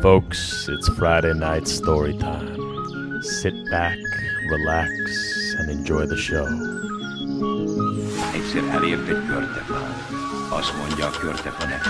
Folks, it's Friday night story time. Sit back, relax, and enjoy the show. Egyszer elért egy körtefán. Azt mondja a körtefa neki.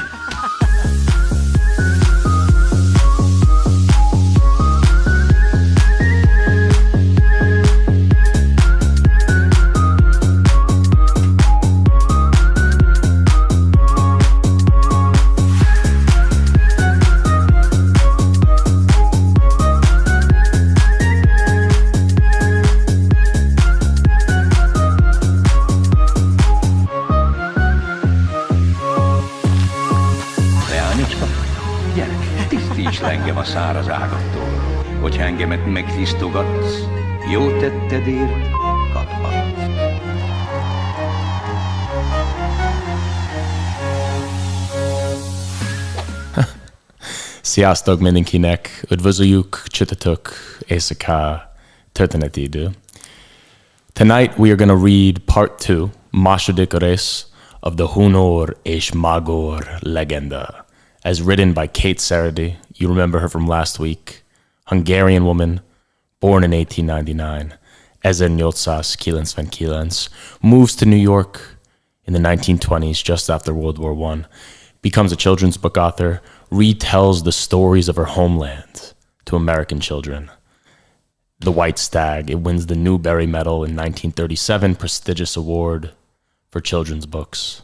Engem a száraz ágattól, hogy engemet megtisztogatsz, jó tettedért kaphatsz. Sziasztok mindenkinek, üdvözöljük csütörtök éjszaka történeti idő. Tonight we are going to read part 2, második rész of the Hunor és Magor legenda, as written by Kate Seredy. You remember her from last week. Hungarian woman, born in 1899, 1899, moves to New York in the 1920s, just after World War I, becomes a children's book author, retells the stories of her homeland to American children. The White Stag, it wins the Newbery Medal in 1937, prestigious award for children's books.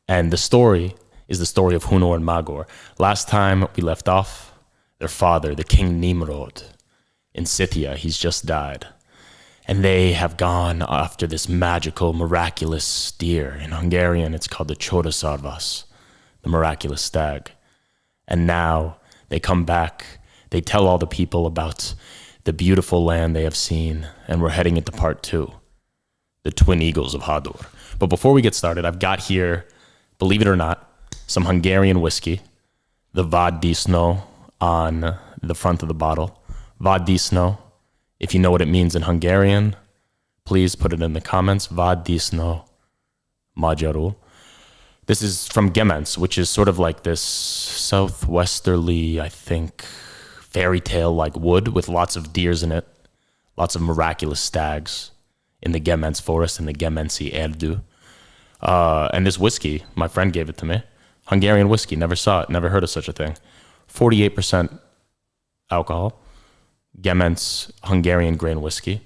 And the story is the story of Hunor and Magor. Last time we left off, their father, the King Nimrod, in Scythia, he's just died. And they have gone after this magical, miraculous deer. In Hungarian, it's called the Csodaszarvas, the miraculous stag. And now they come back, they tell all the people about the beautiful land they have seen, and we're heading into part 2, the twin eagles of Hador. But before we get started, I've got here, believe it or not, some Hungarian whiskey, the Vaddisznó on the front of the bottle. Vaddisznó, if you know what it means in Hungarian, please put it in the comments. Vaddisznó magyarul. This is from Gemenc, which is sort of like this southwesterly, I think, fairy tale like wood with lots of deers in it, lots of miraculous stags in the Gemenc forest, in the Gemenci Erdő. And this whiskey, my friend gave it to me. Hungarian whiskey, never saw it, never heard of such a thing. 48% alcohol, Gemenc Hungarian grain whiskey.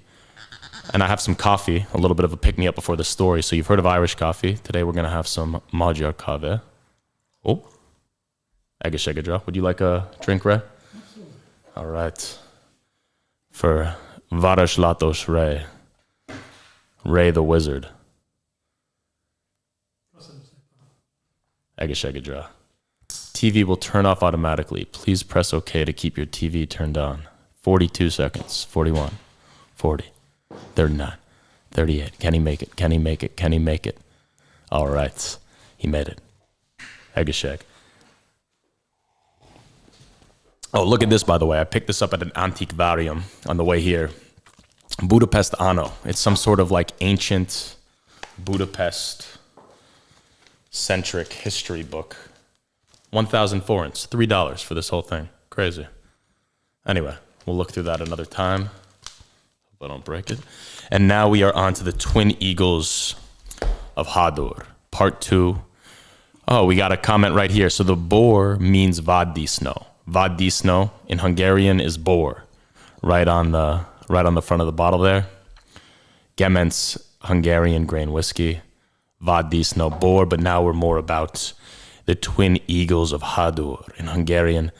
And I have some coffee, a little bit of a pick-me-up before the story. So you've heard of Irish coffee. Today we're going to have some Magyar kave. Oh, egészségedre. Would you like a drink, Ray? All right. For Varázslatos Ray. Ray the Wizard. Egészségedre. TV will turn off automatically. Please press OK to keep your TV turned on. 42 seconds. 41. 40. 39. 38. Can he make it? Can he make it? Can he make it? All right. He made it. Egészség. Oh, look at this, by the way. I picked this up at an antiquarium on the way here. Budapest Anno. It's some sort of like ancient Budapest centric history book. 1,000 forints, $3 for this whole thing. Crazy. Anyway, we'll look through that another time. Hope I don't break it. And now we are on to the twin eagles of Hador, part 2. Oh, we got a comment right here. So the boar means Vaddisznó. Vaddisznó in Hungarian is boar. Right on the front of the bottle there. Gemenc Hungarian grain whiskey. Vaddisznó boar, but now we're more about the twin eagles of Hador. In Hungarian,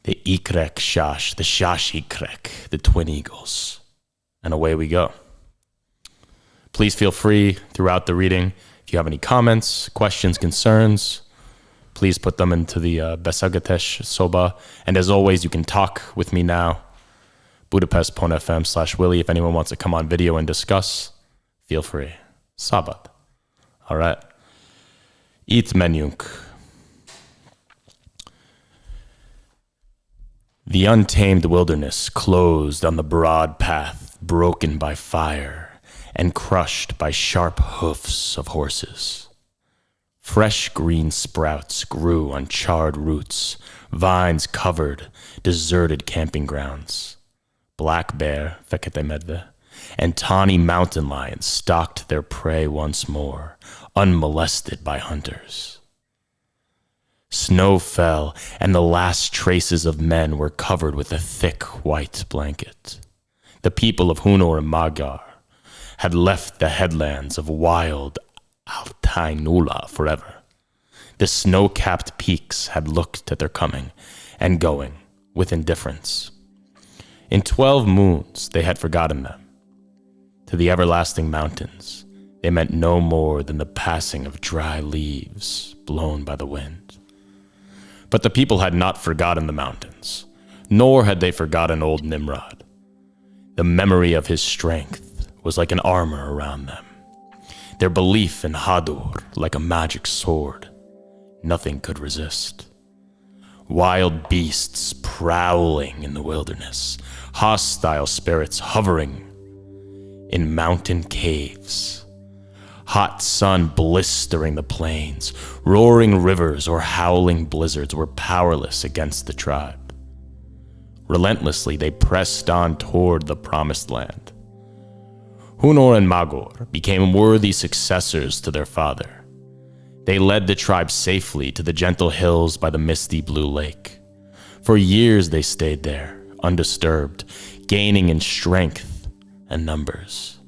the ikrek shas, the shash ikrek, the twin eagles. And away we go. Please feel free throughout the reading. If you have any comments, questions, concerns, please put them into the Beszélgetés Szoba. And as always, you can talk with me now. Budapest.fm/Willie. If anyone wants to come on video and discuss, feel free. Szabad. All right. Itt menjünk. The untamed wilderness closed on the broad path, broken by fire and crushed by sharp hoofs of horses. Fresh green sprouts grew on charred roots, vines covered deserted camping grounds. Black bear, fekete medve, and tawny mountain lions stalked their prey once more, unmolested by hunters. Snow fell, and the last traces of men were covered with a thick white blanket. The people of Hunor and Magor had left the headlands of wild Altainula forever. The snow-capped peaks had looked at their coming and going with indifference. In 12 moons, they had forgotten them. To the everlasting mountains, they meant no more than the passing of dry leaves blown by the wind. But the people had not forgotten the mountains, nor had they forgotten old Nimrod. The memory of his strength was like an armor around them. Their belief in Hadur like a magic sword. Nothing could resist. Wild beasts prowling in the wilderness, hostile spirits hovering in mountain caves, hot sun blistering the plains, roaring rivers or howling blizzards were powerless against the tribe. Relentlessly, they pressed on toward the promised land. Hunor and Magor became worthy successors to their father. They led the tribe safely to the gentle hills by the misty blue lake. For years they stayed there, undisturbed, gaining in strength and numbers.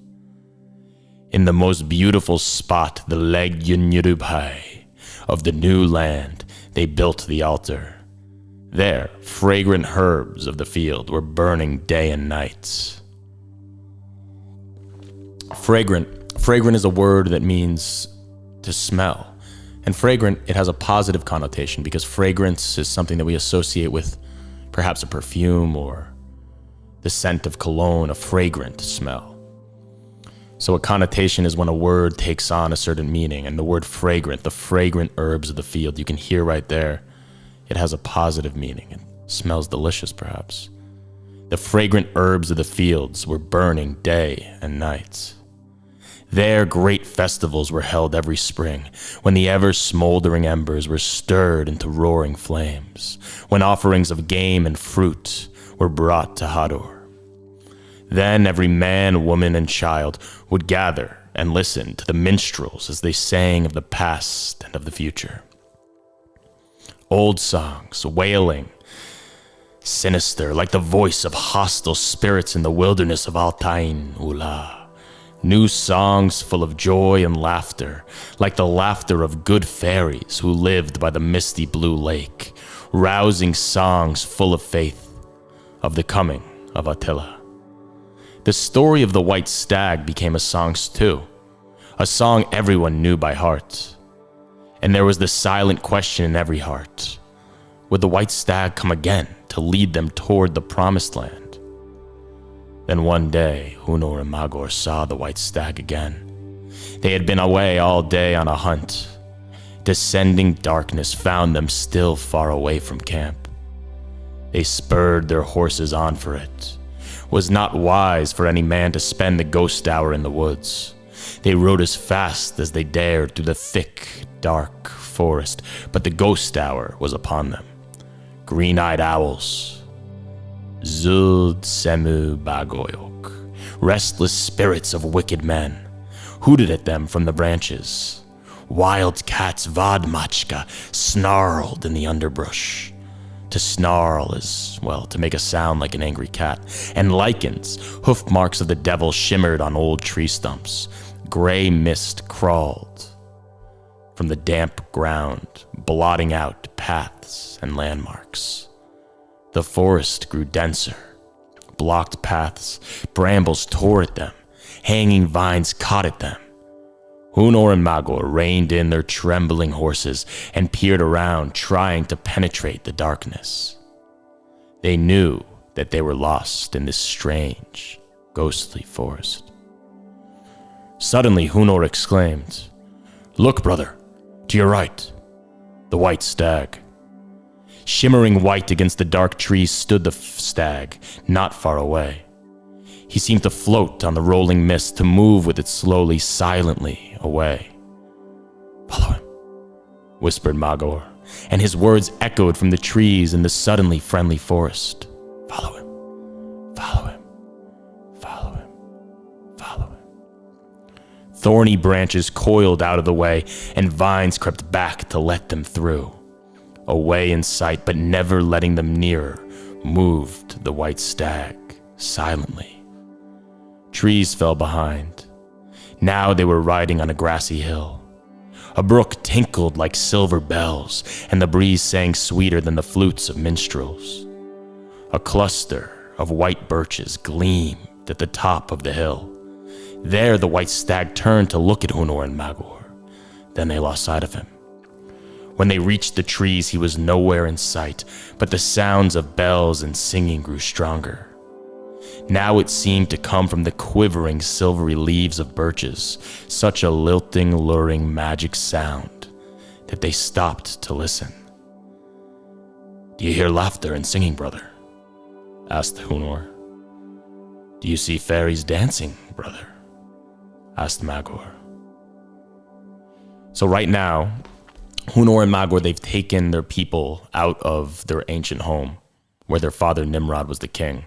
In the most beautiful spot, the Leg Yunyurubhai of the new land, they built the altar. There, fragrant herbs of the field were burning day and night. Fragrant is a word that means to smell. And fragrant, it has a positive connotation because fragrance is something that we associate with perhaps a perfume or the scent of cologne, a fragrant smell. So a connotation is when a word takes on a certain meaning, and the word fragrant, the fragrant herbs of the field, you can hear right there, it has a positive meaning. It smells delicious, perhaps. The fragrant herbs of the fields were burning day and night. There, great festivals were held every spring, when the ever-smoldering embers were stirred into roaring flames, when offerings of game and fruit were brought to Hadur. Then every man, woman, and child would gather and listen to the minstrels as they sang of the past and of the future. Old songs, wailing, sinister, like the voice of hostile spirits in the wilderness of Altain Ula. New songs full of joy and laughter, like the laughter of good fairies who lived by the misty blue lake, rousing songs full of faith of the coming of Attila. The story of the white stag became a song too, a song everyone knew by heart. And there was the silent question in every heart. Would the white stag come again to lead them toward the promised land? Then one day, Hunor and Magor saw the white stag again. They had been away all day on a hunt. Descending darkness found them still far away from camp. They spurred their horses on for it. Was not wise for any man to spend the ghost hour in the woods. They rode as fast as they dared through the thick, dark forest, but the ghost hour was upon them. Green-eyed owls, Zuld Semu Bagoyok, restless spirits of wicked men, hooted at them from the branches. Wild cats Vadmachka snarled in the underbrush. To snarl is, well, to make a sound like an angry cat. And lichens, hoof marks of the devil shimmered on old tree stumps. Gray mist crawled from the damp ground, blotting out paths and landmarks. The forest grew denser. Blocked paths, brambles tore at them. Hanging vines caught at them. Hunor and Magor reined in their trembling horses and peered around, trying to penetrate the darkness. They knew that they were lost in this strange, ghostly forest. Suddenly, Hunor exclaimed, "Look, brother, to your right, the white stag." Shimmering white against the dark trees stood the stag, not far away. He seemed to float on the rolling mist, to move with it slowly, silently away. "Follow him," whispered Magor, and his words echoed from the trees in the suddenly friendly forest. Follow him, follow him, follow him, follow him. Thorny branches coiled out of the way, and vines crept back to let them through. Away in sight, but never letting them nearer, moved the white stag, silently. Trees fell behind. Now they were riding on a grassy hill. A brook tinkled like silver bells, and the breeze sang sweeter than the flutes of minstrels. A cluster of white birches gleamed at the top of the hill. There the white stag turned to look at Hunor and Magor. Then they lost sight of him. When they reached the trees, he was nowhere in sight, but the sounds of bells and singing grew stronger. Now it seemed to come from the quivering silvery leaves of birches, such a lilting, luring, magic sound that they stopped to listen. Do you hear laughter and singing, brother? Asked Hunor. Do you see fairies dancing, brother? Asked Magor. So right now, Hunor and Magor, they've taken their people out of their ancient home, where their father Nimrod was the king.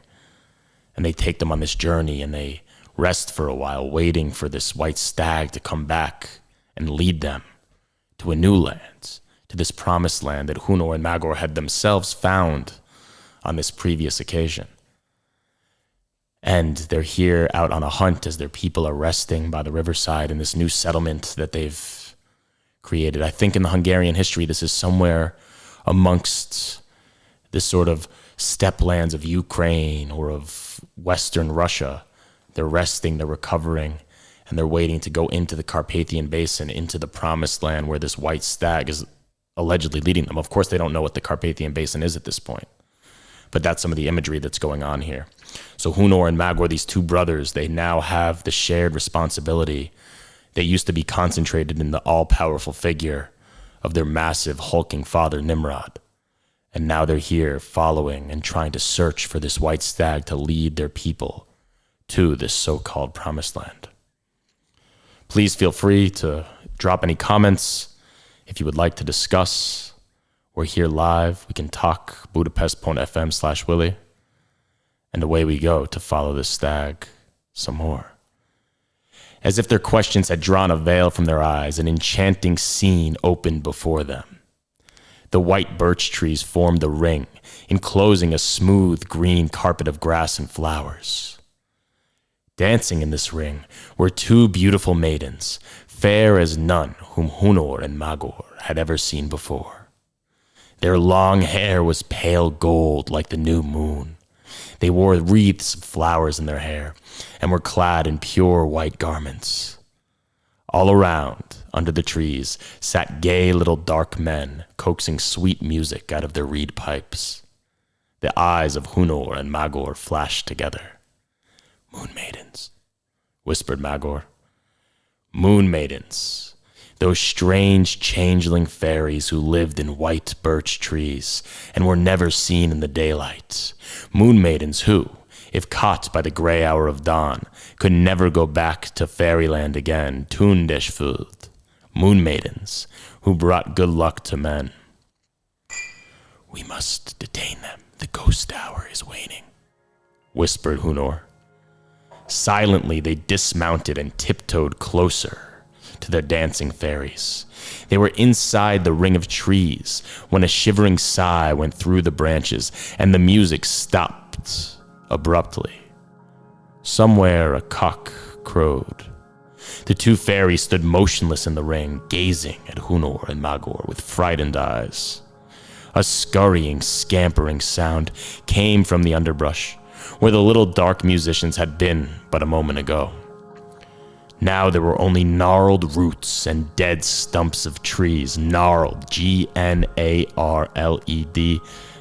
And they take them on this journey, and they rest for a while, waiting for this white stag to come back and lead them to a new land, to this promised land that Hunor and Magor had themselves found on this previous occasion. And they're here out on a hunt as their people are resting by the riverside in this new settlement that they've created. I think in the Hungarian history, this is somewhere amongst this sort of steppe lands of Ukraine or of Western Russia. They're resting, they're recovering, and they're waiting to go into the Carpathian Basin, into the promised land where this white stag is allegedly leading them. Of course, they don't know what the Carpathian Basin is at this point, but that's some of the imagery that's going on here. So Hunor and Magor, these two brothers, they now have the shared responsibility that used to be concentrated in the all-powerful figure of their massive, hulking father, Nimrod. And now they're here following and trying to search for this white stag to lead their people to this so-called promised land. Please feel free to drop any comments if you would like to discuss. We're here live. We can talk. budapest.fm/Willie. And away we go to follow this stag some more. As if their questions had drawn a veil from their eyes, an enchanting scene opened before them. The white birch trees formed a ring, enclosing a smooth green carpet of grass and flowers. Dancing in this ring were two beautiful maidens, fair as none whom Hunor and Magor had ever seen before. Their long hair was pale gold like the new moon. They wore wreaths of flowers in their hair and were clad in pure white garments. All around, under the trees, sat gay little dark men, coaxing sweet music out of their reed pipes. The eyes of Hunor and Magor flashed together. Moon maidens, whispered Magor. Moon maidens, those strange changeling fairies who lived in white birch trees and were never seen in the daylight. Moon maidens who, if caught by the gray hour of dawn, could never go back to fairyland again. Tundeshfuld, moon maidens who brought good luck to men. We must detain them. The ghost hour is waning, whispered Hunor. Silently, they dismounted and tiptoed closer to their dancing fairies. They were inside the ring of trees when a shivering sigh went through the branches and the music stopped abruptly. Somewhere a cock crowed. The two fairies stood motionless in the ring, gazing at Hunor and Magor with frightened eyes. A scurrying, scampering sound came from the underbrush, where the little dark musicians had been but a moment ago. Now there were only gnarled roots and dead stumps of trees. Gnarled, G-N-A-R-L-E-D.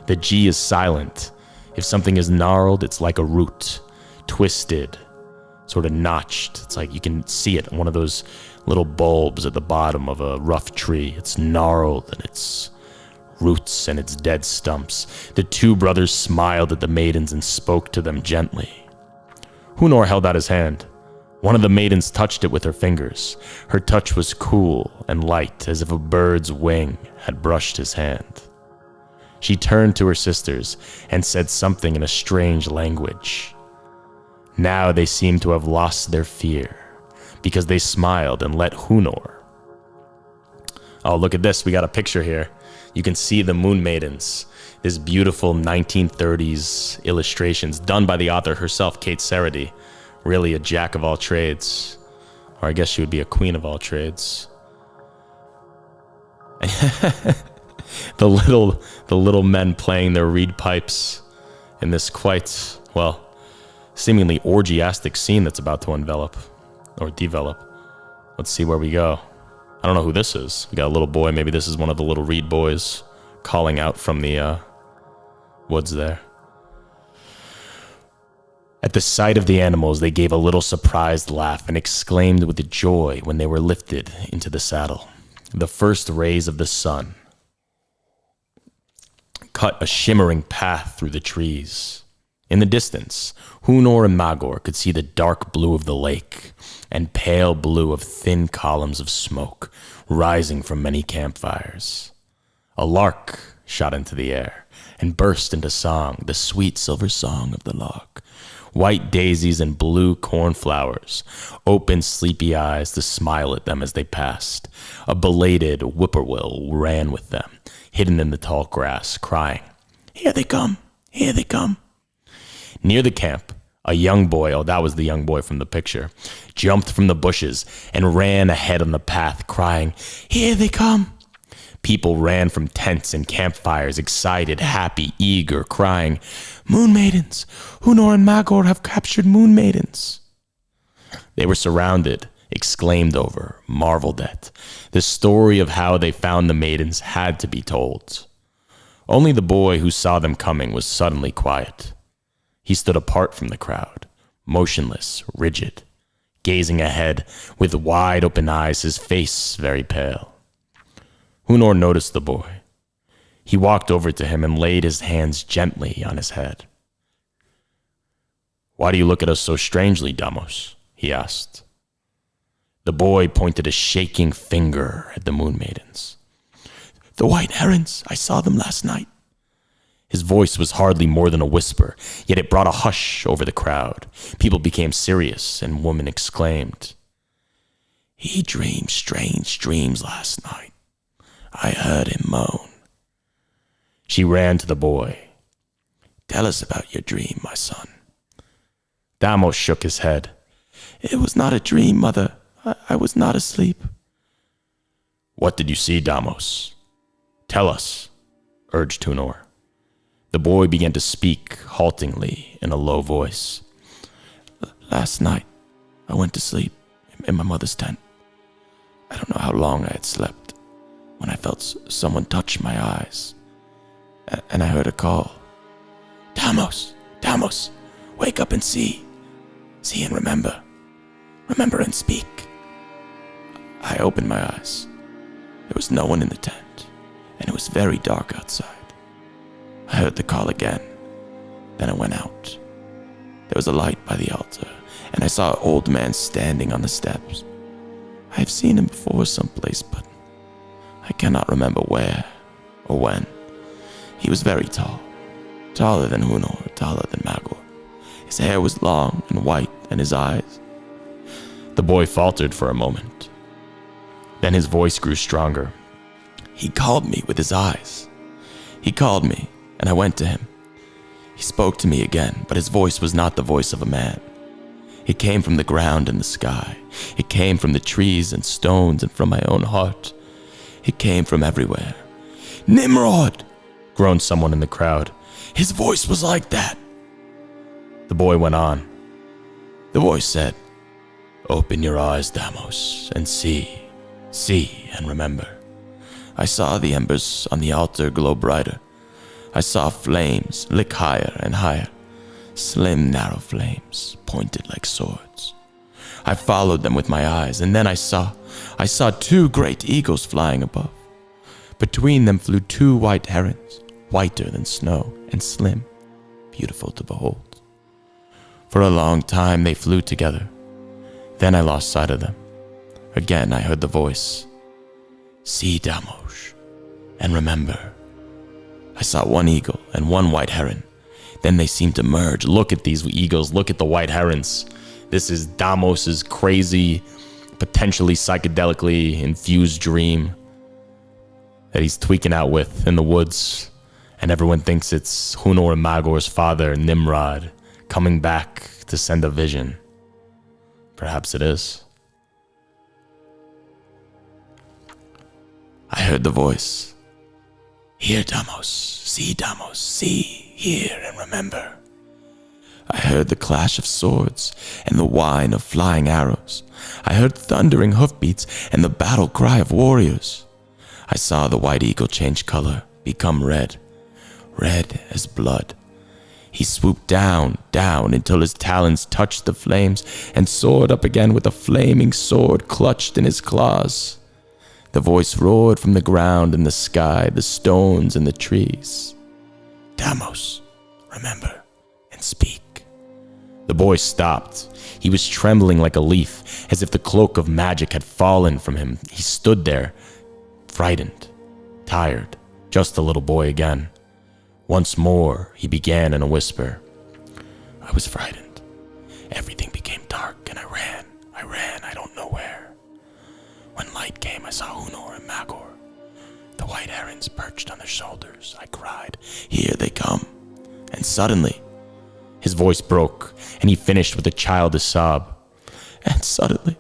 The G is silent. If something is gnarled, it's like a root, twisted, sort of notched. It's like you can see it, one of those little bulbs at the bottom of a rough tree. It's gnarled and its roots and its dead stumps. The two brothers smiled at the maidens and spoke to them gently. Hunor held out his hand. One of the maidens touched it with her fingers. Her touch was cool and light, as if a bird's wing had brushed his hand. She turned to her sisters and said something in a strange language. Now they seemed to have lost their fear, because they smiled and let Hunor. Oh, look at this. We got a picture here. You can see the moon maidens. This beautiful 1930s illustrations done by the author herself, Kate Seredy. Really a jack of all trades. Or I guess she would be a queen of all trades. The little men playing their reed pipes in this quite, well, seemingly orgiastic scene that's about to envelop or develop. Let's see where we go. I don't know who this is. We got a little boy. Maybe this is one of the little reed boys calling out from the woods there. At the sight of the animals, they gave a little surprised laugh and exclaimed with joy when they were lifted into the saddle. The first rays of the sun cut a shimmering path through the trees. In the distance, Hunor and Magor could see the dark blue of the lake and pale blue of thin columns of smoke rising from many campfires. A lark shot into the air and burst into song, the sweet silver song of the lark. White daisies and blue cornflowers opened sleepy eyes to smile at them as they passed. A belated whippoorwill ran with them, hidden in the tall grass, crying, "Here they come! Here they come!" Near the camp, a young boy, oh, that was the young boy from the picture, jumped from the bushes and ran ahead on the path, crying, "Here they come!" People ran from tents and campfires, excited, happy, eager, crying, "Moon maidens! Hunor and Magor have captured moon maidens!" They were surrounded, exclaimed over, marveled at. The story of how they found the maidens had to be told. Only the boy who saw them coming was suddenly quiet. He stood apart from the crowd, motionless, rigid, gazing ahead with wide open eyes, his face very pale. Hunor noticed the boy. He walked over to him and laid his hands gently on his head. "Why do you look at us so strangely, Damos?" he asked. The boy pointed a shaking finger at the moon maidens. "The white herons, I saw them last night." His voice was hardly more than a whisper, yet it brought a hush over the crowd. People became serious, and women exclaimed, "He dreamed strange dreams last night. I heard him moan." She ran to the boy. "Tell us about your dream, my son." Damos shook his head. "It was not a dream, mother. I was not asleep." "What did you see, Damos? Tell us," urged Hunor. The boy began to speak haltingly in a low voice. "Last night, I went to sleep in my mother's tent. I don't know how long I had slept when I felt someone touch my eyes, and I heard a call. 'Damos, Damos, wake up and see. See and remember. Remember and speak.' I opened my eyes. There was no one in the tent, and it was very dark outside. I heard the call again. Then I went out. There was a light by the altar, and I saw an old man standing on the steps. I have seen him before someplace, but I cannot remember where or when. He was very tall, taller than Hunor, taller than Magor. His hair was long and white, and his eyes." The boy faltered for a moment. Then his voice grew stronger. "He called me with his eyes. He called me, and I went to him. He spoke to me again, but his voice was not the voice of a man. It came from the ground and the sky. It came from the trees and stones and from my own heart. It came from everywhere." "Nimrod!" groaned someone in the crowd. "His voice was like that." The boy went on. The voice said, "Open your eyes, Damos, and see and remember. I saw the embers on the altar glow brighter. I saw flames lick higher and higher, slim, narrow flames, pointed like swords. I followed them with my eyes, and then I saw 2 great eagles flying above. Between them flew 2 white herons, whiter than snow and slim, beautiful to behold. For a long time they flew together. Then I lost sight of them. Again I heard the voice. See, Damos, and remember. I saw one eagle and one white heron. Then they seemed to merge. Look at these eagles. Look at the white herons. This is Damos's crazy, potentially psychedelically infused dream that he's tweaking out with in the woods. And everyone thinks it's Hunor and Magor's father, Nimrod, coming back to send a vision. Perhaps it is. I heard the voice. Hear, Damos, see, hear and remember. I heard the clash of swords and the whine of flying arrows. I heard thundering hoofbeats and the battle cry of warriors. I saw the white eagle change color, become red as blood. He swooped down until his talons touched the flames and soared up again with a flaming sword clutched in his claws. The voice roared from the ground and the sky, the stones and the trees. Damos, remember and speak. The boy stopped. He was trembling like a leaf, as if the cloak of magic had fallen from him. He stood there, frightened, tired, just a little boy again. Once more, he began in a whisper. I was frightened. Everything became dark and I ran, I don't know where. When light came, I saw Hunor and Magor. The white herons perched on their shoulders. I cried, here they come. And suddenly, his voice broke and he finished with a childish sob. And suddenly,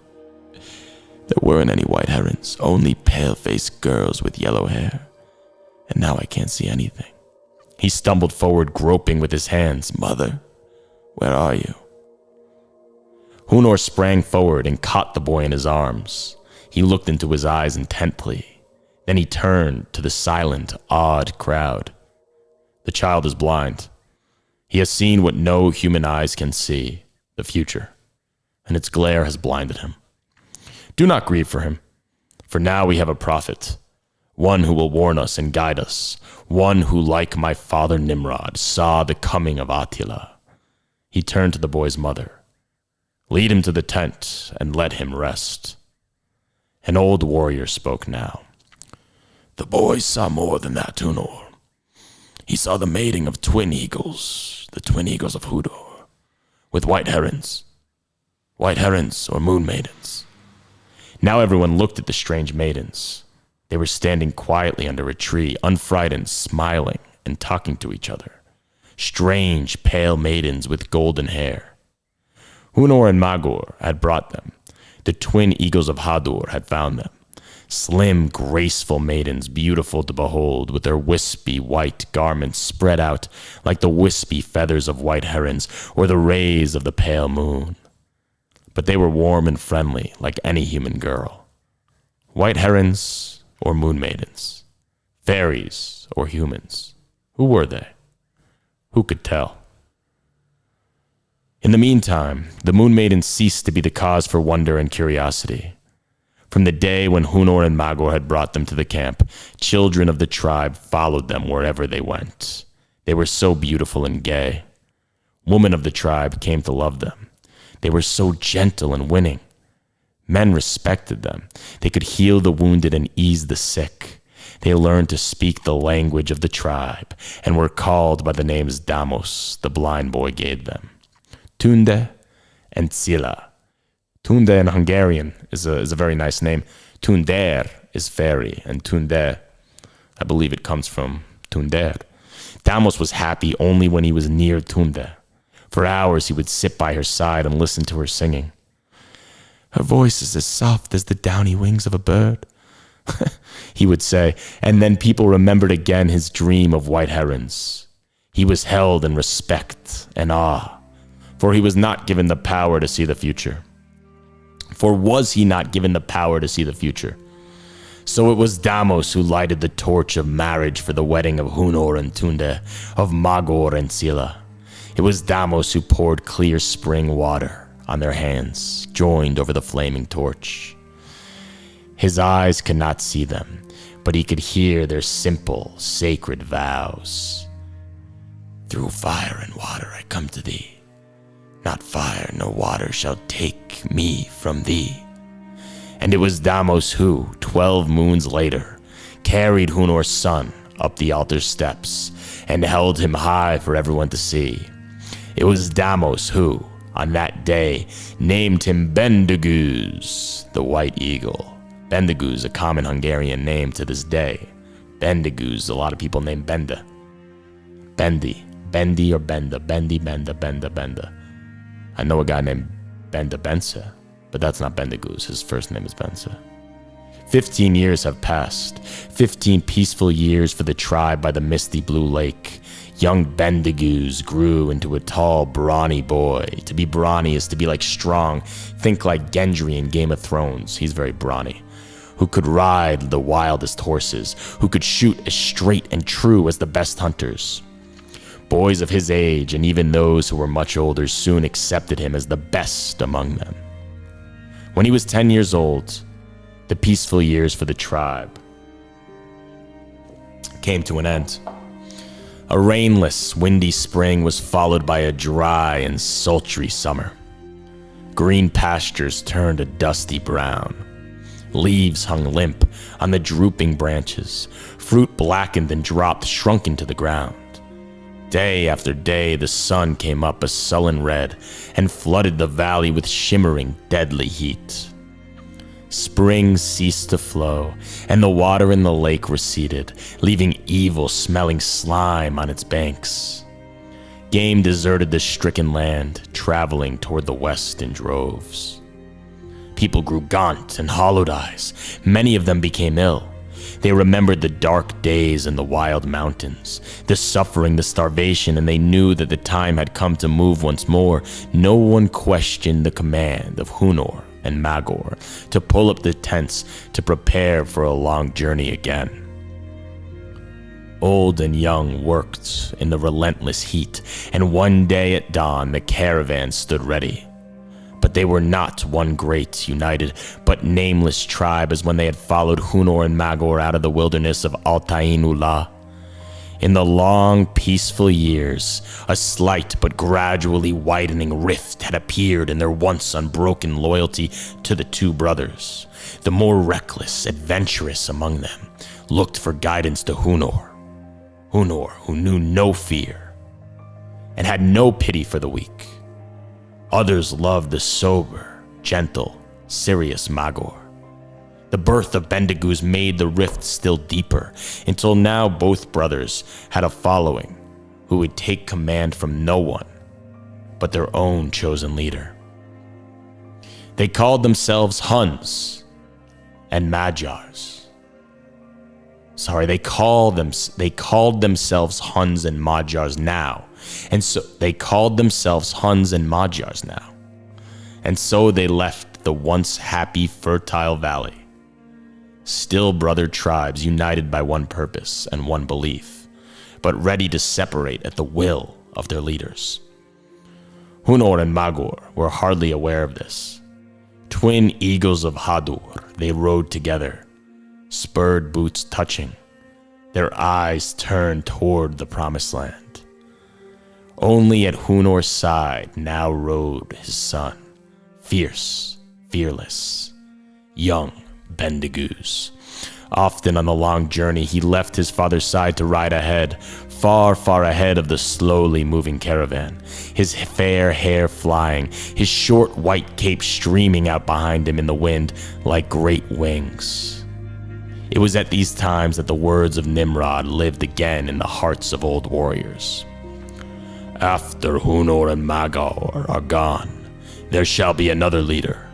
there weren't any white herons, only pale-faced girls with yellow hair. And now I can't see anything. He stumbled forward, groping with his hands. Mother, where are you? Hunor sprang forward and caught the boy in his arms. He looked into his eyes intently. Then he turned to the silent, awed crowd. The child is blind. He has seen what no human eyes can see, the future, and its glare has blinded him. Do not grieve for him, for now we have a prophet, one who will warn us and guide us, one who, like my father Nimrod, saw the coming of Attila. He turned to the boy's mother. Lead him to the tent and let him rest. An old warrior spoke now. The boy saw more than that, Hunor. He saw the mating of twin eagles, the twin eagles of Hunor, with white herons or moon maidens. Now everyone looked at the strange maidens. They were standing quietly under a tree, unfrightened, smiling and talking to each other. Strange, pale maidens with golden hair. Hunor and Magor had brought them. The twin eagles of Hadur had found them. Slim, graceful maidens, beautiful to behold, with their wispy white garments spread out like the wispy feathers of white herons or the rays of the pale moon. But they were warm and friendly, like any human girl. White herons or moon maidens, fairies or humans. Who were they? Who could tell? In the meantime, the moon maidens ceased to be the cause for wonder and curiosity. From the day when Hunor and Magor had brought them to the camp, children of the tribe followed them wherever they went. They were so beautiful and gay. Women of the tribe came to love them. They were so gentle and winning. Men respected them. They could heal the wounded and ease the sick. They learned to speak the language of the tribe and were called by the names Damos, the blind boy gave them. Tunde and Tsila. Tunde in Hungarian is a very nice name. Tunder is fairy, and Tunde, I believe it comes from Tunder. Damos was happy only when he was near Tunde. For hours he would sit by her side and listen to her singing. Her voice is as soft as the downy wings of a bird, he would say, and then people remembered again his dream of white herons. He was held in respect and awe, for he was not given the power to see the future. For was he not given the power to see the future? So it was Damos who lighted the torch of marriage for the wedding of Hunor and Tunde, of Magor and Tsila. It was Damos who poured clear spring water on their hands, joined over the flaming torch. His eyes could not see them, but he could hear their simple, sacred vows. Through fire and water I come to thee. Not fire nor water shall take me from thee. And it was Damos who, 12 moons later, carried Hunor's son up the altar steps and held him high for everyone to see. It was Damos who, on that day, named him Bendagooz, the white eagle. Bendagooz, a common Hungarian name to this day. Bendagooz, a lot of people name Benda. Bendy or Benda, Bendy, Benda, Benda, Benda. I know a guy named Benda Bensa, but that's not Bendagooz. His first name is Bensa. 15 years have passed. 15 peaceful years for the tribe by the misty blue lake. Young Bendagooz grew into a tall, brawny boy. To be brawny is to be like strong. Think like Gendry in Game of Thrones. He's very brawny. Who could ride the wildest horses. Who could shoot as straight and true as the best hunters. Boys of his age, and even those who were much older, soon accepted him as the best among them. When he was 10 years old, the peaceful years for the tribe came to an end. A rainless, windy spring was followed by a dry and sultry summer. Green pastures turned a dusty brown. Leaves hung limp on the drooping branches. Fruit blackened and dropped, shrunken to the ground. Day after day, the sun came up a sullen red and flooded the valley with shimmering, deadly heat. Spring ceased to flow, and the water in the lake receded, leaving evil-smelling slime on its banks. Game deserted the stricken land, traveling toward the west in droves. People grew gaunt and hollowed eyes. Many of them became ill. They remembered the dark days in the wild mountains, the suffering, the starvation, and they knew that the time had come to move once more. No one questioned the command of Hunor and Magor to pull up the tents to prepare for a long journey again. Old and young worked in the relentless heat, and one day at dawn the caravan stood ready. But they were not one great, united, but nameless tribe as when they had followed Hunor and Magor out of the wilderness of Altainullah. In the long, peaceful years, a slight but gradually widening rift had appeared in their once unbroken loyalty to the two brothers. The more reckless, adventurous among them looked for guidance to Hunor. Hunor, who knew no fear and had no pity for the weak. Others loved the sober, gentle, serious Magor. The birth of Bendagooz made the rift still deeper, until now both brothers had a following who would take command from no one but their own chosen leader. They called themselves Huns and Magyars. They called themselves Huns and Magyars now. And so they called themselves Huns and Magyars now. And so they left the once happy, fertile valley. Still brother tribes united by one purpose and one belief, but ready to separate at the will of their leaders. Hunor and Magor were hardly aware of this. Twin eagles of Hador, they rode together, spurred boots touching, their eyes turned toward the promised land. Only at Hunor's side now rode his son, fierce, fearless, young Bendagooz. Often on the long journey, he left his father's side to ride ahead, far, far ahead of the slowly moving caravan, his fair hair flying, his short white cape streaming out behind him in the wind like great wings. It was at these times that the words of Nimrod lived again in the hearts of old warriors. After Hunor and Magor are gone, there shall be another leader,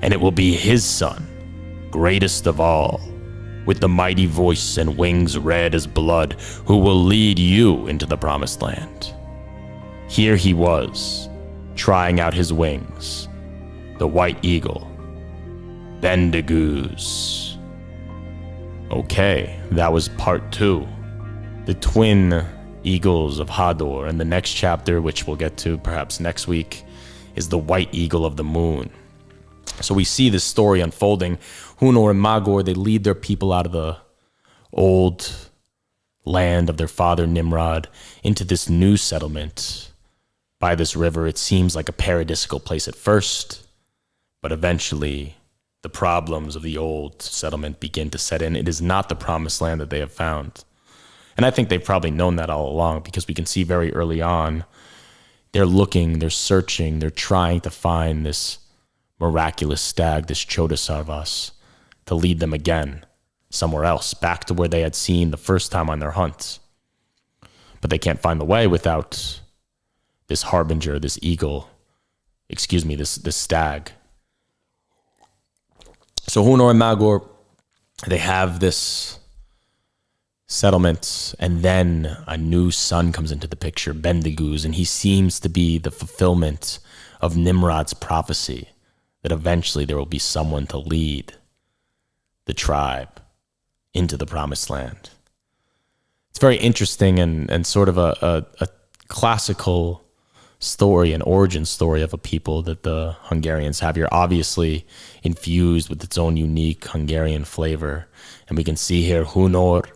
and it will be his son, greatest of all, with the mighty voice and wings red as blood, who will lead you into the promised land. Here he was, trying out his wings, the white eagle, Bendagooz. Okay, that was part 2. The twin eagles of Hador, and the next chapter, which we'll get to perhaps next week, is the white eagle of the moon. So we see this story unfolding. Hunor and Magor, they lead their people out of the old land of their father Nimrod into this new settlement by this river. It seems like a paradisical place at first, but eventually the problems of the old settlement begin to set in. It is not the promised land that they have found. And I think they've probably known that all along, because we can see very early on, they're looking, they're searching, they're trying to find this miraculous stag, this Chodasarvas, to lead them again somewhere else, back to where they had seen the first time on their hunt. But they can't find the way without this harbinger, this eagle, this stag. So Hunor and Magor, they have this settlement, and then a new son comes into the picture, Bendagooz, and he seems to be the fulfillment of Nimrod's prophecy that eventually there will be someone to lead the tribe into the promised land. It's very interesting and sort of a classical story, an origin story of a people that the Hungarians have here, obviously infused with its own unique Hungarian flavor. And we can see here Hunor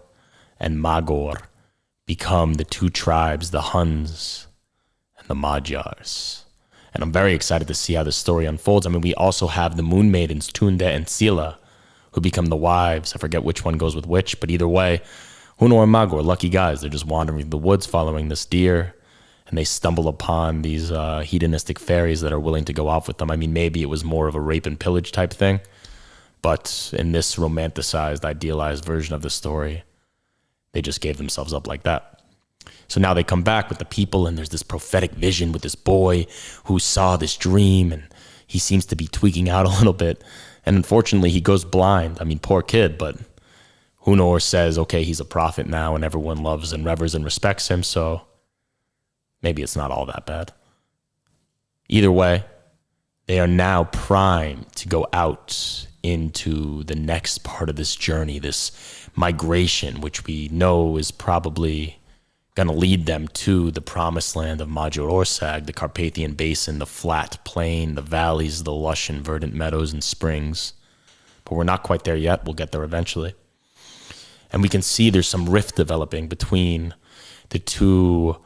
and Magor become the two tribes, the Huns and the Magyars. And I'm very excited to see how this story unfolds. I mean, we also have the moon maidens, Tunde and Sila, who become the wives. I forget which one goes with which, but either way, Hunor and Magor, lucky guys. They're just wandering through the woods following this deer, and they stumble upon these hedonistic fairies that are willing to go off with them. I mean, maybe it was more of a rape and pillage type thing, but in this romanticized, idealized version of the story, they just gave themselves up like that. So now they come back with the people, and there's this prophetic vision with this boy who saw this dream, and he seems to be tweaking out a little bit. And unfortunately, he goes blind. I mean, poor kid, but Hunor says, okay, he's a prophet now, and everyone loves and reveres and respects him, so maybe it's not all that bad. Either way, they are now primed to go out into the next part of this journey, this migration, which we know is probably going to lead them to the promised land of Magyarország, the Carpathian Basin, the flat plain, the valleys, the lush and verdant meadows and springs. But we're not quite there yet. We'll get there eventually. And we can see there's some rift developing between the two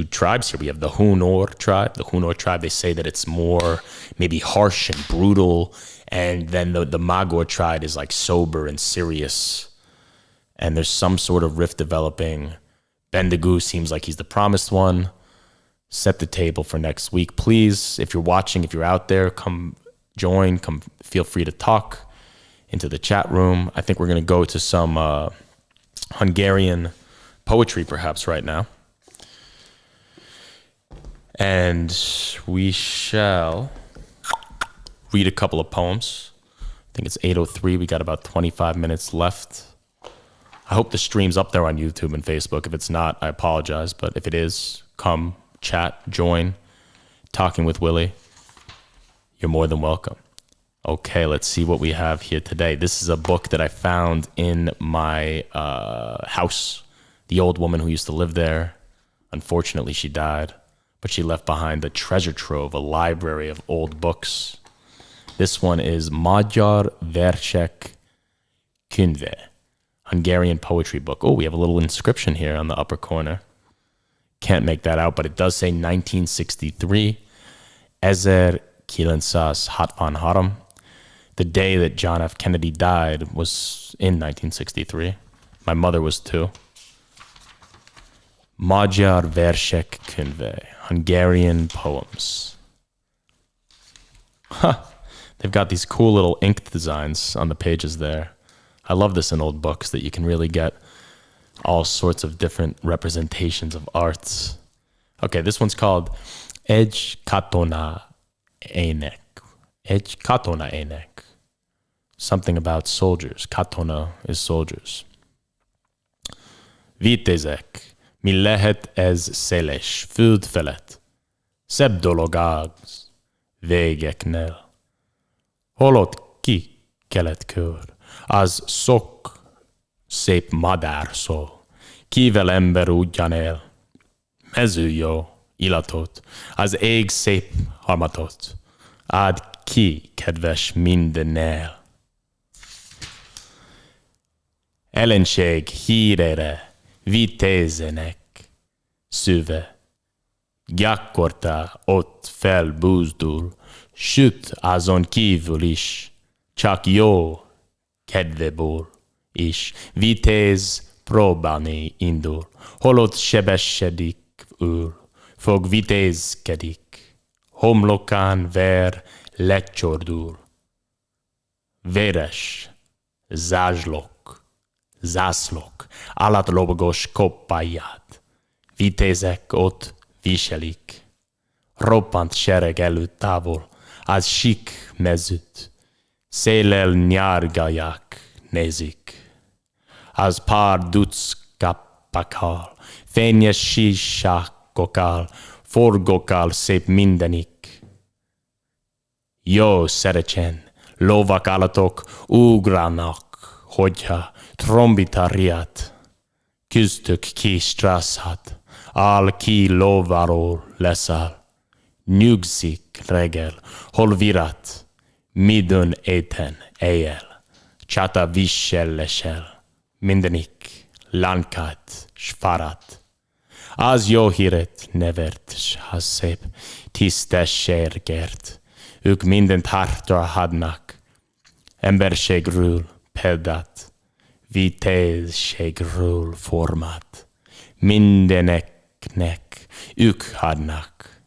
tribes here. We have the Hunor tribe. The Hunor tribe, they say that it's more maybe harsh and brutal, and then the Magor tribe is like sober and serious. And there's some sort of rift developing. Bendagooz seems like he's the promised one. Set the table for next week. Please, if you're watching, if you're out there, come join, come feel free to talk into the chat room. I think we're going to go to some Hungarian poetry perhaps right now. And we shall read a couple of poems. I think it's 8:03. We got about 25 minutes left. I hope the stream's up there on YouTube and Facebook. If it's not, I apologize. But if it is, come, chat, join, talking with Willie. You're more than welcome. Okay, let's see what we have here today. This is a book that I found in my house. The old woman who used to live there, unfortunately, she died. But she left behind a treasure trove, a library of old books. This one is Magyar Versek Könyve, Hungarian poetry book. Oh, we have a little inscription here on the upper corner. Can't make that out, but it does say 1963. 1963. The day that John F. Kennedy died was in 1963. My mother was too. Magyar Versek Könyve, Hungarian poems. They've got these cool little ink designs on the pages there. I love this in old books, that you can really get all sorts of different representations of arts. Okay, this one's called Egy Katona Ének. Egy Katona Ének. Something about soldiers. Katona is soldiers. Vitézek, mi lehet ez széles föld felett, szebb dolog az végeknél. Holott ki keletkör, az sok szép madár szól, kivel ember útján él, mező jó illatot, az ég szép harmatot, áld ki kedves mindennél. Ellenség hírére vitézenek szüve, Gyakorta ott felbuzdul, süt azon kívül is, csak jó kedvéből is. Vitéz próbálni indul, holott sebessedik ül, fog vitézkedik, homlokán ver lecsordul. Véres zászlók, állatlobogos koppáját, vitézek ott viselik. Roppant sereg előtt távol, az sík mezőt, széllel nyárgálják, nézik. Az pár duc kappakál, fényes sísákokkal, forgókkal szép mindenik. Jó szerecsen, lovak állatok ugranak, hogyha trombita riad. Küzdök ki strászát, áll ki lováról leszáll. Nyugszik reggel, hol virat, midőn éten éjjel. Csata visel lesel, mindenik lánkát s farat. Az jó híret nevert, s az szép tisztességért. Ők mindent hátra adnak, emberségről példát, vitézségről formát. Mindeneknek ők adnak.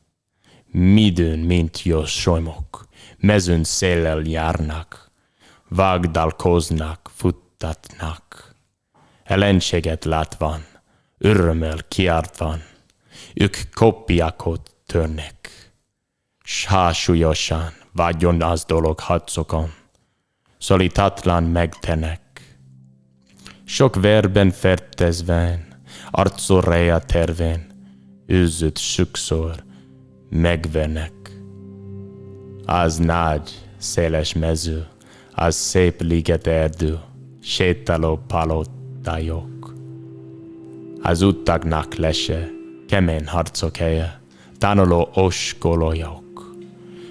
Midőn, mint jó solymok, mezőn széllel járnak, vágdalkoznak, futtatnak. Ellenséget látvan, örömmel kiáltvan, ők koppiákot törnek, s hangsúlyosan vagyon az dolog harcokon, szolitatlan megtenek. Sok vérben fertőzvén, arcorréja tervén, őzött sokszor megvernek. Az nagy, széles mező, az szép liget erdő, sétáló palotájok. Az utaknak lese, kemény harcok helye, tanuló oskolójok.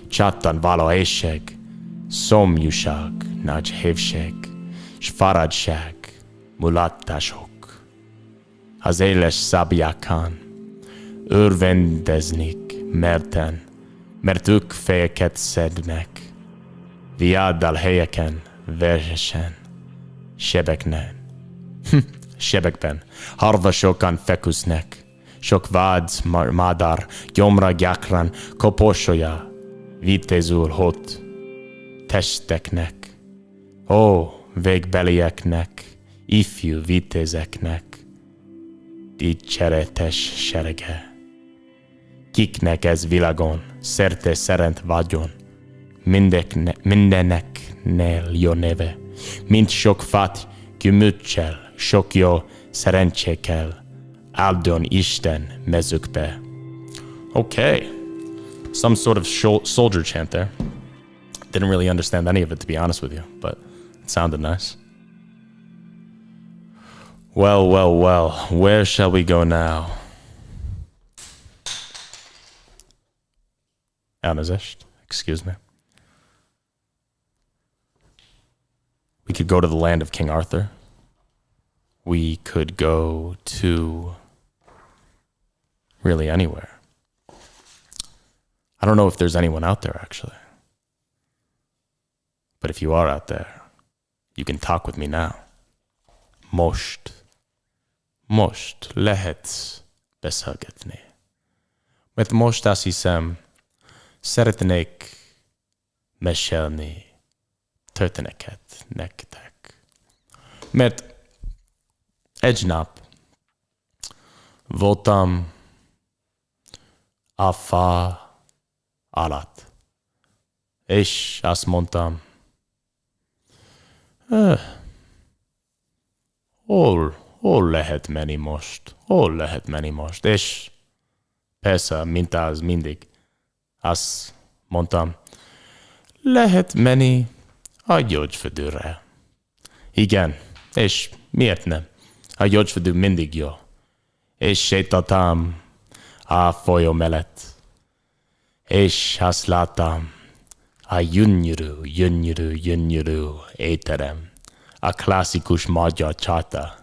Csattan való éjség, szomjúság, nagy hívség, s fáradtság, mulattások. Az éles szabjákán örvendeznik merten, mert ők fejeket szednek, viáddal helyeken, versesen, sebekben, harvasokan feküsznek, sok vád madár, gyomra gyakran koposolja, vitézül hot testeknek, ó, végbelieknek, ifjú vitézeknek, dicséretes serege. Kiknek ez világon, szerte szerint vagyon, mindeneknél jó neve, mint sok fát gyümölccsel, sok jó szerencsékkel, áldjon Isten mezőkbe. Okay, some sort of soldier chant there. Didn't really understand any of it, to be honest with you, but it sounded nice. Well, where shall we go now? Elnézést, excuse me. We could go to the land of King Arthur. We could go to really anywhere. I don't know if there's anyone out there, actually. But if you are out there, you can talk with me now. Most lehetsz beszélgetni. Mert most azt hiszem, szeretnék mesélni történeteket nektek. Mert egy nap voltam a fa alatt, és azt mondtam, hol lehet menni most? És persze, mint az mindig, azt mondtam, lehet menni a gyógyfürdőre. Igen, és miért nem? A gyógyfürdő mindig jó. És sétáltam a folyó mellett, és azt láttam a gyönyörű étterem, a klasszikus magyar csata,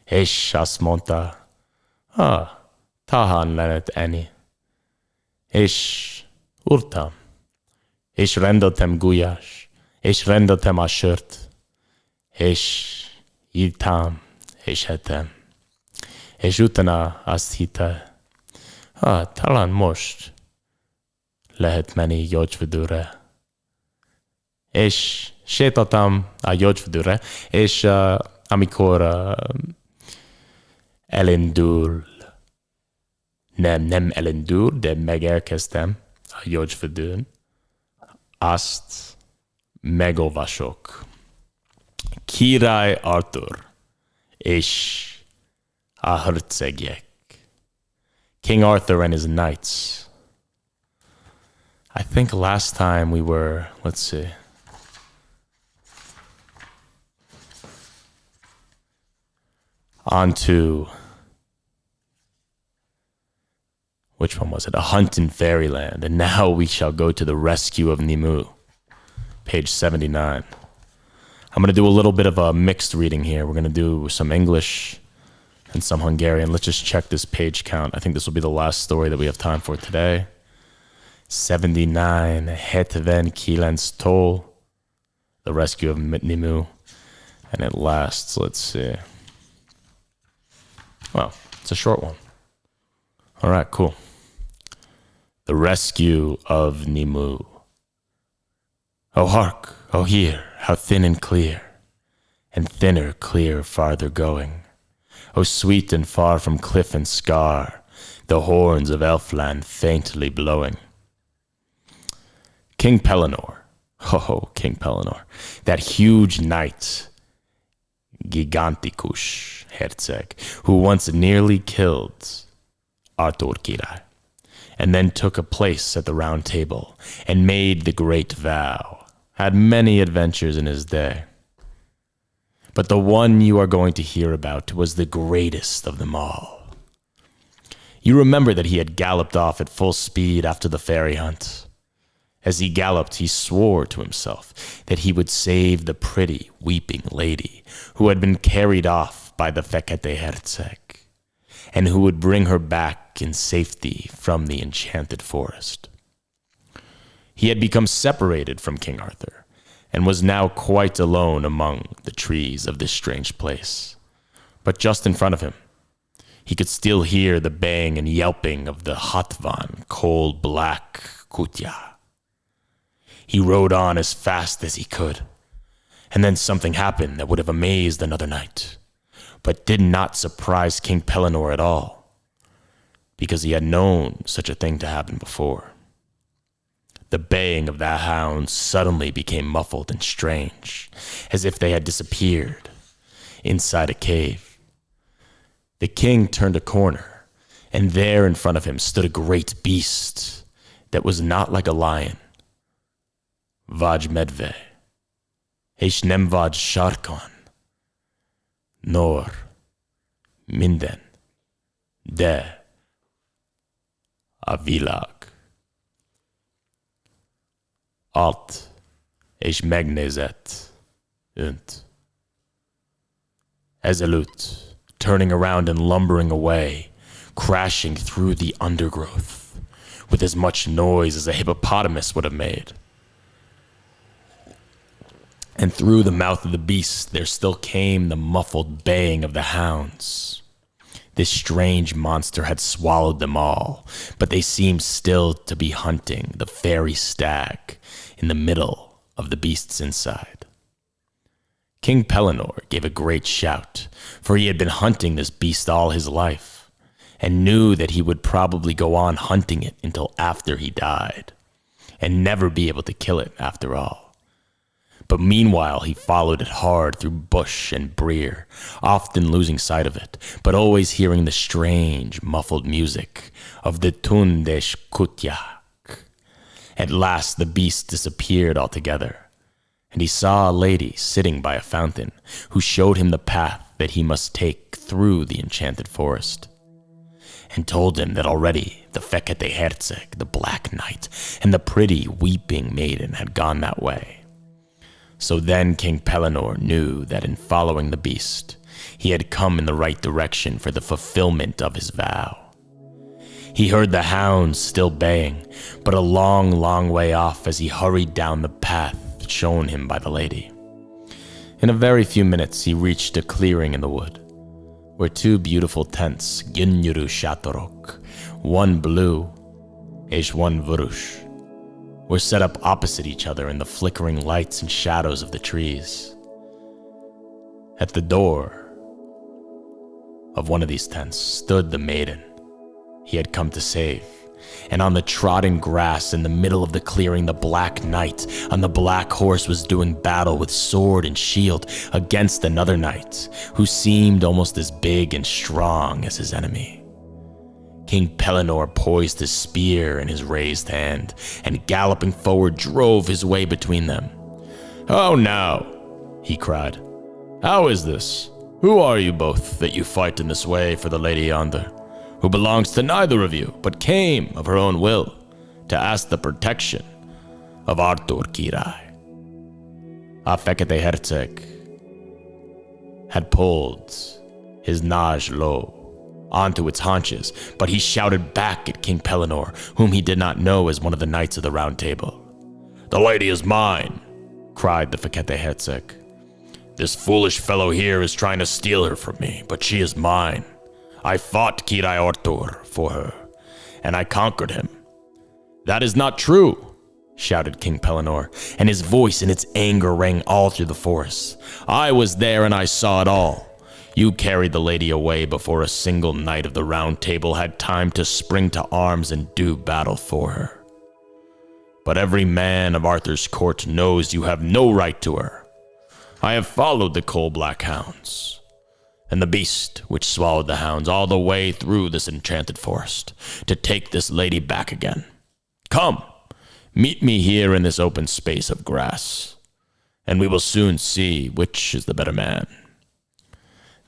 és azt mondta, talán lehet enni. és urtam, és rendeltem gulyás, és rendeltem a sört, és ittam, és ettem, és utána azt hitte, talán most lehet menni gyógyfürdőre. És sétáltam a gyógyfürdőre, és amikor elindul, nem elindul, de megelkezdtem a gyógyfürdőn, azt megolvasok. Király Arthur és a hercegek. King Arthur and his knights. I think last time we were, let's see. On to, which one was it? A Hunt in Fairyland. And now we shall go to the rescue of Nimue. Page 79. I'm going to do a little bit of a mixed reading here. We're going to do some English and some Hungarian. Let's just check this page count. I think this will be the last story that we have time for today. 79, Hetven Kilen's Toll, the rescue of Nimue. And it lasts, let's see. Well, it's a short one. All right, cool. The rescue of Nimue. Oh, hark, oh, hear, how thin and clear, and thinner, clear, farther going. Oh, sweet and far from cliff and scar, the horns of Elfland faintly blowing. King Pellinore, oh, King Pellinore, that huge knight, Giganticus Herceg, who once nearly killed Arthur Király, and then took a place at the round table and made the great vow, had many adventures in his day. But the one you are going to hear about was the greatest of them all. You remember that he had galloped off at full speed after the fairy hunt. As he galloped, he swore to himself that he would save the pretty, weeping lady who had been carried off by the Fekete Herceg, and who would bring her back in safety from the enchanted forest. He had become separated from King Arthur, and was now quite alone among the trees of this strange place. But just in front of him, he could still hear the baying and yelping of the Hatvan, cold black Kutya. He rode on as fast as he could, and then something happened that would have amazed another knight, but did not surprise King Pellinore at all, because he had known such a thing to happen before. The baying of the hounds suddenly became muffled and strange, as if they had disappeared inside a cave. The king turned a corner, and there in front of him stood a great beast that was not like a lion. Vaj medve, és nem vaj sarkon, nor minden, de a világ. Alt és megnézett önt. Ezelőtt, turning around and lumbering away, crashing through the undergrowth, with as much noise as a hippopotamus would have made. And through the mouth of the beast there still came the muffled baying of the hounds. This strange monster had swallowed them all, but they seemed still to be hunting the fairy stag in the middle of the beast's inside. King Pellinore gave a great shout, for he had been hunting this beast all his life, and knew that he would probably go on hunting it until after he died, and never be able to kill it after all. But meanwhile he followed it hard through bush and brier, often losing sight of it, but always hearing the strange, muffled music of the Tundesh Kutyak. At last the beast disappeared altogether, and he saw a lady sitting by a fountain, who showed him the path that he must take through the enchanted forest, and told him that already the Fekete Herceg, the Black Knight, and the pretty, weeping maiden had gone that way. So then King Pellinore knew that in following the beast, he had come in the right direction for the fulfillment of his vow. He heard the hounds still baying, but a long, long way off as he hurried down the path shown him by the lady. In a very few minutes he reached a clearing in the wood, where two beautiful tents, Gynyuru Shatorok, one blue, és one vörös, were set up opposite each other in the flickering lights and shadows of the trees. At the door of one of these tents stood the maiden he had come to save, and on the trodden grass in the middle of the clearing, the Black Knight on the black horse was doing battle with sword and shield against another knight who seemed almost as big and strong as his enemy. King Pellinore poised his spear in his raised hand, and galloping forward drove his way between them. "How now?" he cried. "How is this? Who are you both that you fight in this way for the lady yonder, who belongs to neither of you, but came of her own will to ask the protection of Arthur Kirai?" Fekete Herceg had pulled his nage low onto its haunches, but he shouted back at King Pellinore, whom he did not know as one of the knights of the Round Table. "The lady is mine," cried the Fekete Herceg. "This foolish fellow here is trying to steal her from me, but she is mine. I fought Kirai Arthur for her, and I conquered him." "That is not true," shouted King Pellinore, and his voice in its anger rang all through the forest. "I was there and I saw it all. You carried the lady away before a single knight of the Round Table had time to spring to arms and do battle for her. But every man of Arthur's court knows you have no right to her. I have followed the coal-black hounds and the beast which swallowed the hounds all the way through this enchanted forest to take this lady back again. Come, meet me here in this open space of grass, and we will soon see which is the better man."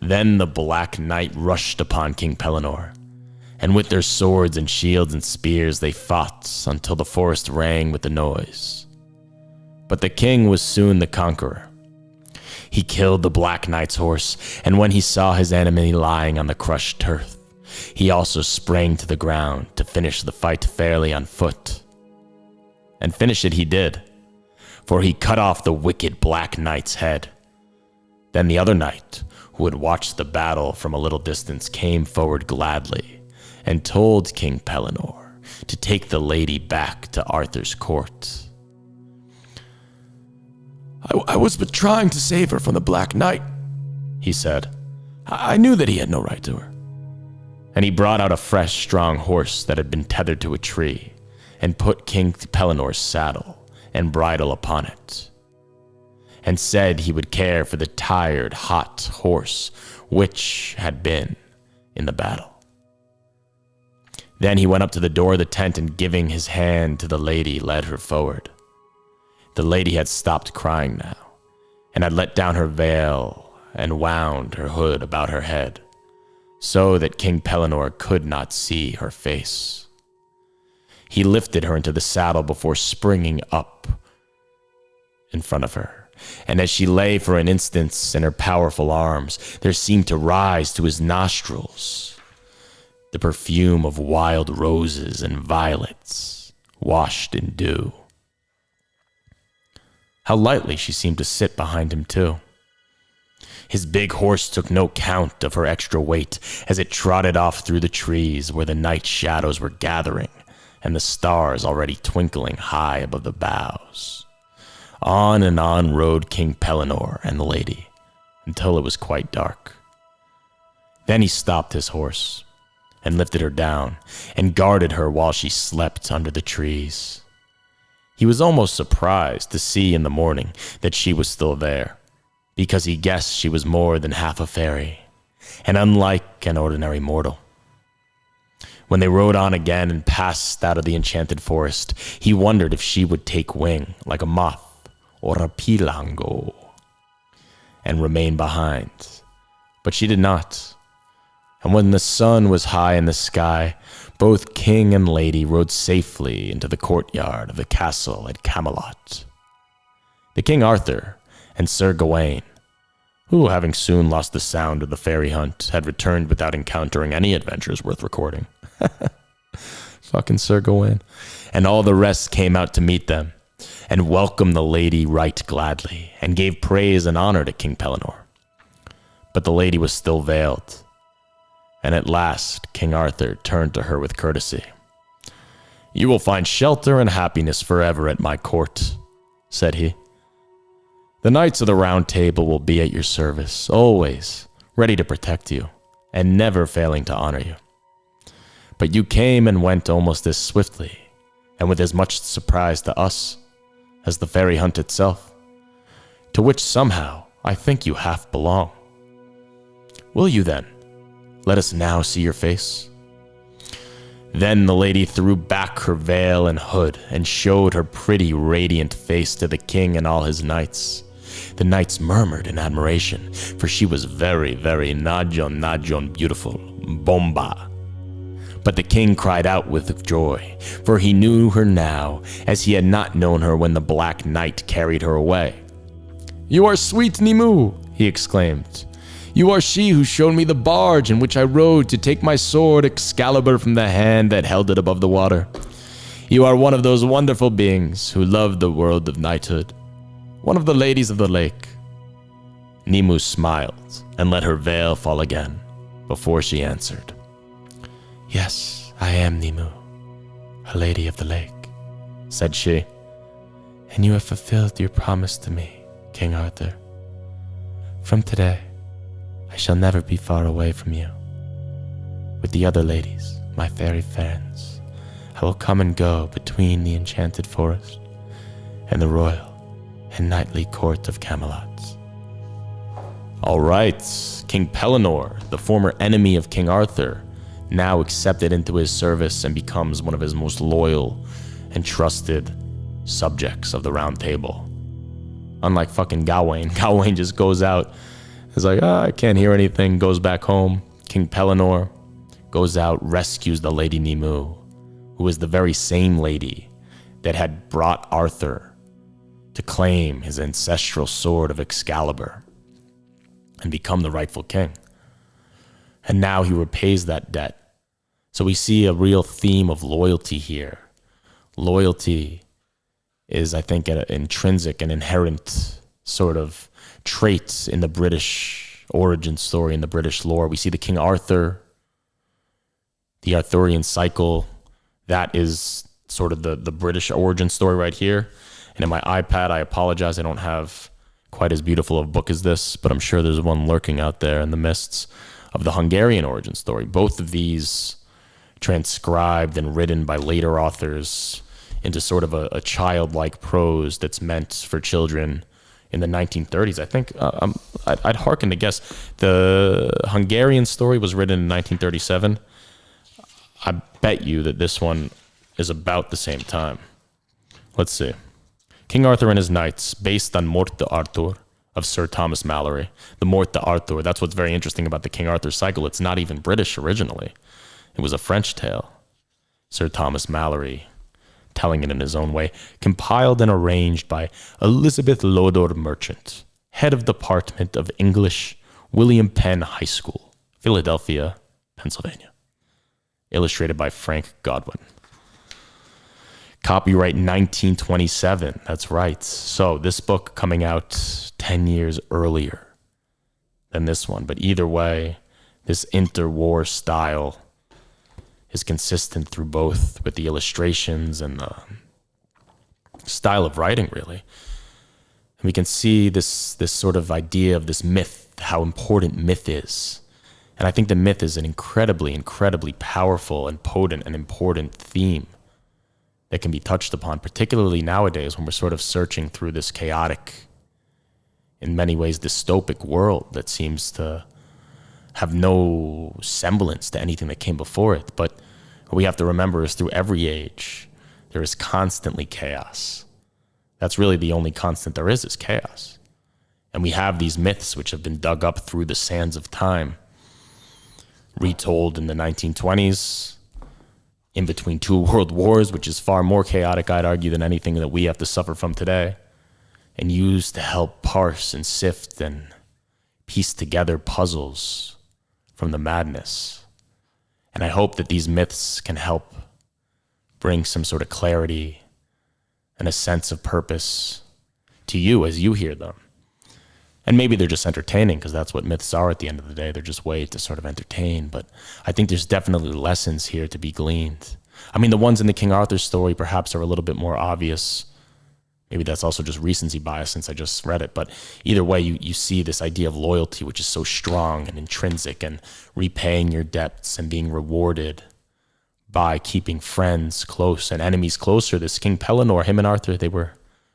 Then the Black Knight rushed upon King Pellinore, and with their swords and shields and spears they fought until the forest rang with the noise. But the king was soon the conqueror. He killed the Black Knight's horse, and when he saw his enemy lying on the crushed turf, he also sprang to the ground to finish the fight fairly on foot. And finish it he did, for he cut off the wicked Black Knight's head. Then the other knight, who had watched the battle from a little distance, came forward gladly and told King Pellinore to take the lady back to Arthur's court. I was but trying to save her from the Black Knight," he said. I knew that he had no right to her." And he brought out a fresh, strong horse that had been tethered to a tree and put King Pellinore's saddle and bridle upon it, and said he would care for the tired, hot horse which had been in the battle. Then he went up to the door of the tent and, giving his hand to the lady, led her forward. The lady had stopped crying now, and had let down her veil and wound her hood about her head, so that King Pellinore could not see her face. He lifted her into the saddle before springing up in front of her, and as she lay for an instant in her powerful arms, there seemed to rise to his nostrils the perfume of wild roses and violets washed in dew. How lightly she seemed to sit behind him, too. His big horse took no count of her extra weight as it trotted off through the trees where the night shadows were gathering and the stars already twinkling high above the boughs. On and on rode King Pellinore and the lady until it was quite dark. Then he stopped his horse and lifted her down and guarded her while she slept under the trees. He was almost surprised to see in the morning that she was still there, because he guessed she was more than half a fairy, and unlike an ordinary mortal. When they rode on again and passed out of the enchanted forest, he wondered if she would take wing like a moth or a pilango and remain behind. But she did not. And when the sun was high in the sky, both king and lady rode safely into the courtyard of the castle at Camelot. The King Arthur and Sir Gawain, who, having soon lost the sound of the fairy hunt, had returned without encountering any adventures worth recording, fucking Sir Gawain. And all the rest came out to meet them, and welcomed the lady right gladly, and gave praise and honor to King Pellinore. But the lady was still veiled, and at last King Arthur turned to her with courtesy. "You will find shelter and happiness forever at my court," said he. "The knights of the Round Table will be at your service, always ready to protect you, and never failing to honor you. But you came and went almost as swiftly, and with as much surprise to us as the fairy hunt itself, to which somehow I think you half belong. Will you then let us now see your face?" Then the lady threw back her veil and hood and showed her pretty radiant face to the king and all his knights. The knights murmured in admiration, for she was very, very najon beautiful, bomba. But the king cried out with joy, for he knew her now as he had not known her when the Black Knight carried her away. "You are sweet Nimue," he exclaimed. "You are she who showed me the barge in which I rode to take my sword Excalibur from the hand that held it above the water. You are one of those wonderful beings who love the world of knighthood, one of the ladies of the lake." Nimue smiled and let her veil fall again before she answered. "Yes, I am Nimue, a lady of the lake," said she, "and you have fulfilled your promise to me, King Arthur. From today, I shall never be far away from you. With the other ladies, my fairy friends, I will come and go between the enchanted forest and the royal and knightly court of Camelot." All right, King Pellinore, the former enemy of King Arthur, now accepted into his service and becomes one of his most loyal and trusted subjects of the Round Table. Unlike fucking Gawain, Gawain just goes out, is like, I can't hear anything, goes back home. King Pellinore goes out, rescues the Lady Nimue, who is the very same lady that had brought Arthur to claim his ancestral sword of Excalibur and become the rightful king. And now he repays that debt. So we see a real theme of loyalty here. Loyalty is, I think, an intrinsic and inherent sort of trait in the British origin story, in the British lore. We see the King Arthur, the Arthurian cycle. That is sort of the British origin story right here. And in my iPad, I apologize, I don't have quite as beautiful of a book as this, but I'm sure there's one lurking out there in the mists of the Hungarian origin story. Both of these transcribed and written by later authors into sort of a childlike prose that's meant for children in the 1930s. I think I'd hearken to guess the Hungarian story was written in 1937. I bet you that this one is about the same time. Let's see. King Arthur and his Knights, based on Morte d'Arthur of Sir Thomas Malory. The Morte d'Arthur, that's what's very interesting about the King Arthur cycle. It's not even British originally. It was a French tale. Sir Thomas Malory telling it in his own way, compiled and arranged by Elizabeth Lodore Merchant, head of Department of English, William Penn High School, Philadelphia, Pennsylvania. Illustrated by Frank Godwin. Copyright 1927, that's right. So this book coming out 10 years earlier than this one. But either way, this interwar style is consistent through both, with the illustrations and the style of writing, really. And we can see this sort of idea of this myth, how important myth is. And I think the myth is an incredibly, incredibly powerful and potent and important theme that can be touched upon, particularly nowadays when we're sort of searching through this chaotic, in many ways dystopic world that seems to have no semblance to anything that came before it. But what we have to remember is through every age, there is constantly chaos. That's really the only constant there is chaos. And we have these myths which have been dug up through the sands of time, retold in the 1920s, in between two world wars, which is far more chaotic, I'd argue, than anything that we have to suffer from today, and used to help parse and sift and piece together puzzles from the madness. And I hope that these myths can help bring some sort of clarity and a sense of purpose to you as you hear them. And maybe they're just entertaining, because that's what myths are at the end of the day. They're just ways to sort of entertain. But I think there's definitely lessons here to be gleaned. I mean, the ones in the King Arthur story perhaps are a little bit more obvious. Maybe that's also just recency bias since I just read it. But either way, you see this idea of loyalty, which is so strong and intrinsic, and repaying your debts and being rewarded by keeping friends close and enemies closer. This King Pellinor, him and Arthur, they were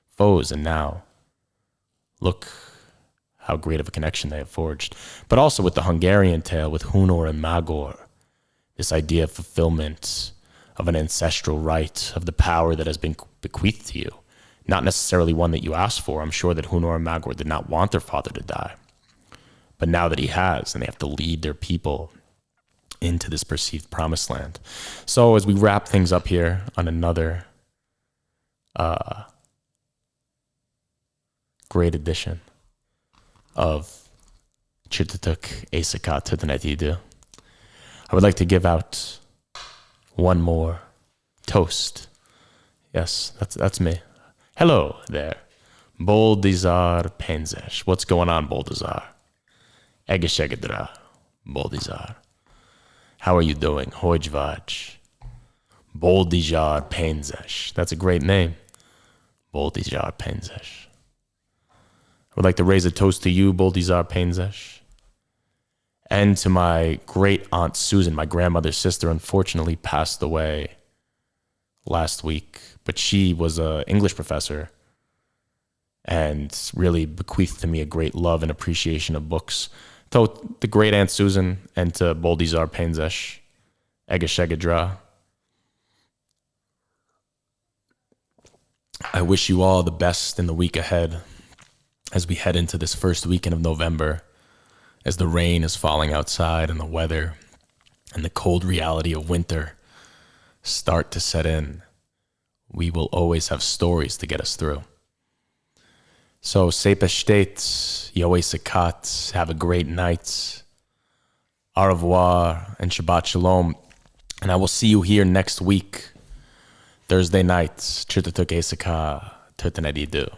foes, and now look how great of a connection they have forged. But also with the Hungarian tale, with Hunor and Magor, this idea of fulfillment of an ancestral right, of the power that has been bequeathed to you. Not necessarily one that you asked for. I'm sure that Hunor and Magor did not want their father to die. But now that he has, and they have to lead their people into this perceived promised land. So as we wrap things up here on another great edition of Çırtıtık Éjszaka Történet Idő, I would like to give out one more toast. Yes, that's me. Hello there, Boldizar Pénzes. What's going on, Boldizar? Egészségedre, Boldizar. How are you doing? Hogy vagy? Boldizar Pénzes. That's a great name. Boldizar Pénzes. I would like to raise a toast to you, Boldizar Pénzes, and to my great aunt Susan. My grandmother's sister unfortunately passed away last week, but she was an English professor and really bequeathed to me a great love and appreciation of books. To the great Aunt Susan and to Boldizar Pénzes, Egészségedre. I wish you all the best in the week ahead as we head into this first weekend of November, as the rain is falling outside and the weather and the cold reality of winter start to set in. We will always have stories to get us through. So, szép estét, jó éjszakát, have a great night, au revoir, and Shabbat Shalom. And I will see you here next week, Thursday night, Çırtıtık Éjszaka Történet Idő.